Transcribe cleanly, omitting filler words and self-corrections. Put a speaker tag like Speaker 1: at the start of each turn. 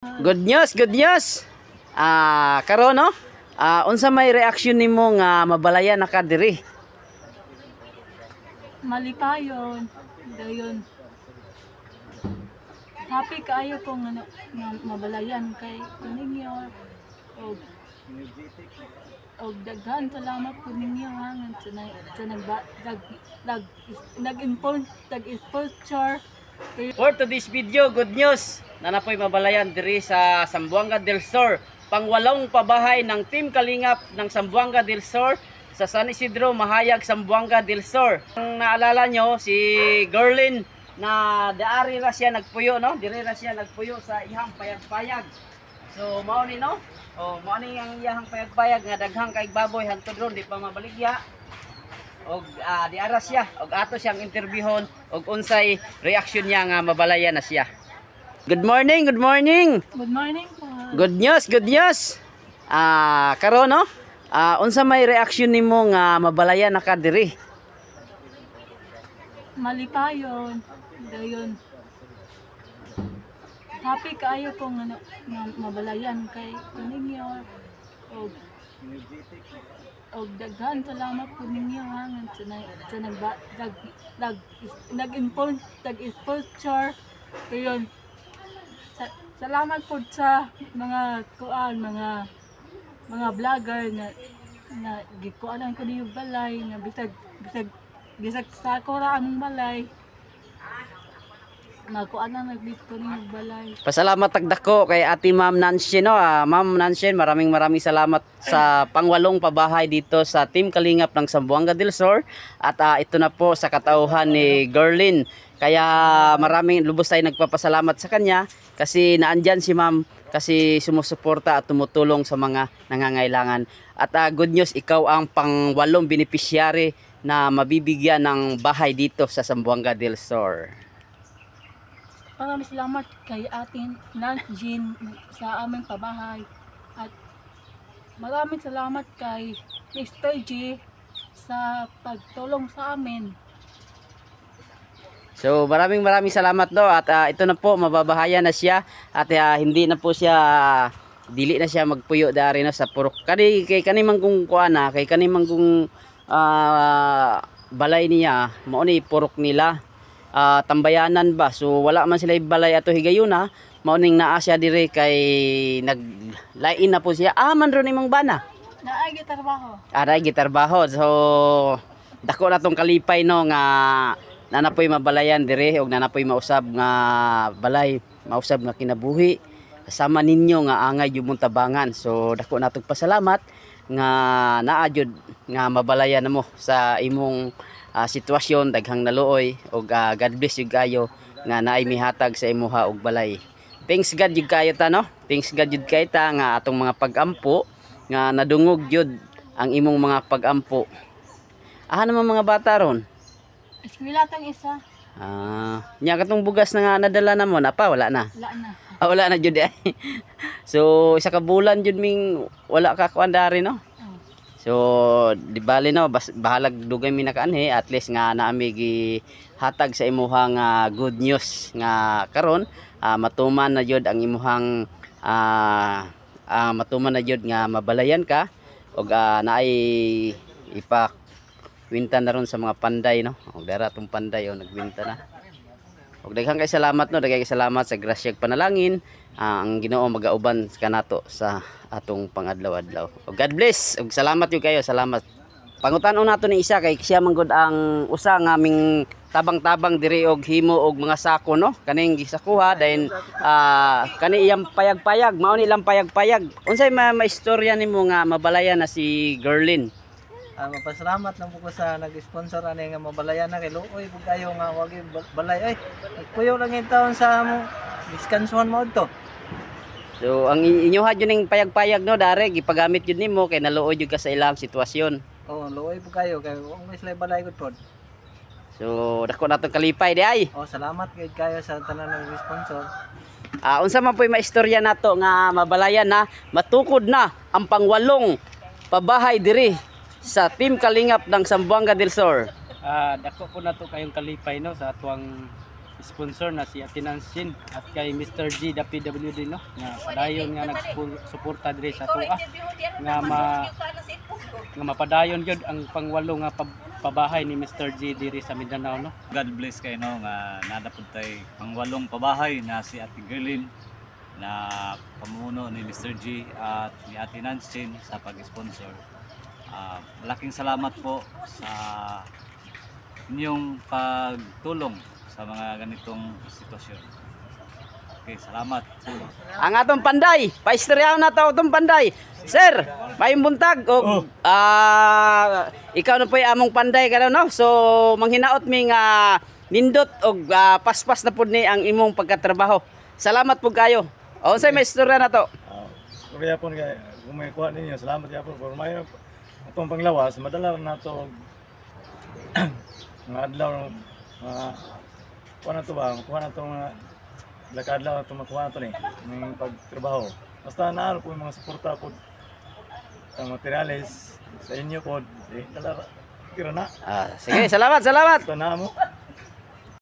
Speaker 1: Good news, good news. Karon no? Unsa may reaction nimo nga mabalayan na ka diri?
Speaker 2: Malipayon dayon. Happy kaayo ko nga mabalayan kay kuninyo og daghan salamat po ninyo ha sa nag-sponsor.
Speaker 1: For today's video, good news. Nanapoy mabalayan diri sa Zamboanga del Sur. Pangwalong pabahay ng Team Kalingap ng Zamboanga del Sur sa San Isidro, Mahayag, Zamboanga del Sur. Kung naalala nyo, si Gerlin na daari ra siya nagpuyo, no? Diri ra siya nagpuyo sa ihang payag-payag. So, mao ni no? Mao ni ang iyang payag-payag nga daghang kay baboy hangtod ron di pa mabaligya. Og di ara siya og ato siyang interviewon og unsay reaction niya nga mabalaya na siya. Good morning, good morning.
Speaker 2: Good morning po.
Speaker 1: Good news, good news. Karon no? Unsa may reaction nimo nga mabalaya na ka diri?
Speaker 2: Malipayon dayon. Happy kaayo ko nga mabalayan kay kuninyo og daghan salamat po ninyo ha sa nag-sponsor. Ayun. Salamat po sa mga vlogger na gikuanan ko niyo balay nga bisag sa ko ra among balay. Nakuanan nagbit ko niyo balay.
Speaker 1: Pasalamat tagdako kay Ate Ma'am Nancy no. Ma'am Nancy, maraming salamat sa pangwalong pabahay dito sa Team Kalingap ng Zamboanga del Sur at ito na po sa katauhan ni Gerlin. Kaya maraming lubos tayo nagpapasalamat sa kanya kasi naandyan si Ma'am kasi sumusuporta at tumutulong sa mga nangangailangan. At good news, ikaw ang pangwalong beneficiary na mabibigyan ng bahay dito sa Zamboanga del Sur.
Speaker 2: Maraming salamat kay atin Nanjin sa aming pabahay at maraming salamat kay Mr. G sa pagtulong sa amin.
Speaker 1: So maraming salamat do at ito na po mababahayan na siya at hindi na po siya dili na siya magpuyo dari na sa purok kay kanimang kung kuana kay kanimang kung balay niya mao ni purok nila. Tambayanan ba, so wala man sila balay ato higayuna mao ning naa siya dire kay naglain na po siya man ron imong bana
Speaker 2: Naay gitarbaho.
Speaker 1: Aray gitarbaho. So dako na tong kalipay no nga nanapoy mabalayan dire og nanapoy mausab nga balay, mausab nga kinabuhi kasama ninyo nga angay yung tabangan. So dako natong pasalamat nga naa jud nga mabalayan namo sa imong sitwasyon daghang naluoy og God bless you kayo nga naay mihatag sa imuha og balay. Thanks God jud kayo ta no. Thanks God jud kay ta nga atong mga pag-ampo nga nadungog jud ang imong mga pag-ampo. Naman mga bata ron?
Speaker 2: Eskwela tang isa.
Speaker 1: Nya katong bugas na nga nadala na mo na pa wala na.
Speaker 2: Wala na.
Speaker 1: Wala na jud ay. So isa ka bulan jud ming wala ka kuandari no. So di bali no bahalag dugay mi nakaanhi at least nga naami gihatag sa imuhang good news nga karon matuman na jud ang imuhang matuman na jud nga mabalayan ka og naay ipakwinta na ron sa mga panday no. Og dara tong panday nagwinta na. Og daghang kay salamat no, daghang kay salamat sa grasya ug panalangin ang Ginoo magauban kanato sa atong pangadlaw-adlaw. Og God bless ug salamat yung kayo, salamat. Pangutan-on nato ni isa kay siya manggod ang usa nga aming tabang-tabang diri og himo og mga sako no. Kaning gisakuha then kani iyang payag-payag, mao ni ilang payag-payag. Unsay maistorya nimo nga mabalayan na si Gerlin?
Speaker 3: Mapasalamat lang po ko sa nag-sponsor ani nga mabalayan na kay luoy pud kayo nga wag balay ay nagpuyo lang yung taon sa mo diskansuhan mo to.
Speaker 1: So ang inyo ha jud ning payag-payag no dare gipagamit jud nimo kay naluoy jud ka sa ilang sitwasyon.
Speaker 3: Luoy po kayo kay wag may sila balay gud pod.
Speaker 1: So dako natong kalipay di ay.
Speaker 3: Salamat gid kayo sa tanan ng sponsor.
Speaker 1: Unsa man po'y maistorya nato nga mabalayan na matukod na ang pangwalong pabahay diri sa Team Kalingap ng Zamboanga del Sur.
Speaker 4: Dako po na to kayong kalipay no sa atuang
Speaker 1: sponsor na si Ate Nansin at kay Mr. G the PWD no nga padayon nga nagsuporta diri sa tuwa nga mapadayon gyud ang pangwalo nga pabahay ni Mr. G diri sa Mindanao no.
Speaker 4: God bless kayo no nga nadapod tay pangwalong pabahay na si Ate Gerlin na pamuno ni Mr. G at ni Ate Nansin sa pag-sponsor. Malaking salamat po sa inyong pagtulong sa mga ganitong sitwasyon. Okay, salamat.
Speaker 1: Ang atong panday, paistoryahan na to atong panday. Sir, may buntag og ikaw na po'y among panday kada no. So manghinaot mi nga nindot og paspas na pud ni ang imong pagkatrabaho. Salamat po kayo. O unsay may istorya na to?
Speaker 5: Kaya po kay kung may kuha ninyo, salamat ya po. Pero may itong panglawas, madala na to mga adlaw kuha na to ba? Kuha na to mga lakadlaw na to makuha na to ni ng pagtrabaho. Basta naaro po yung mga suporta po ang materialis sa inyo po. Dala, kira na.
Speaker 1: Sige, salamat.
Speaker 5: Basta na mo.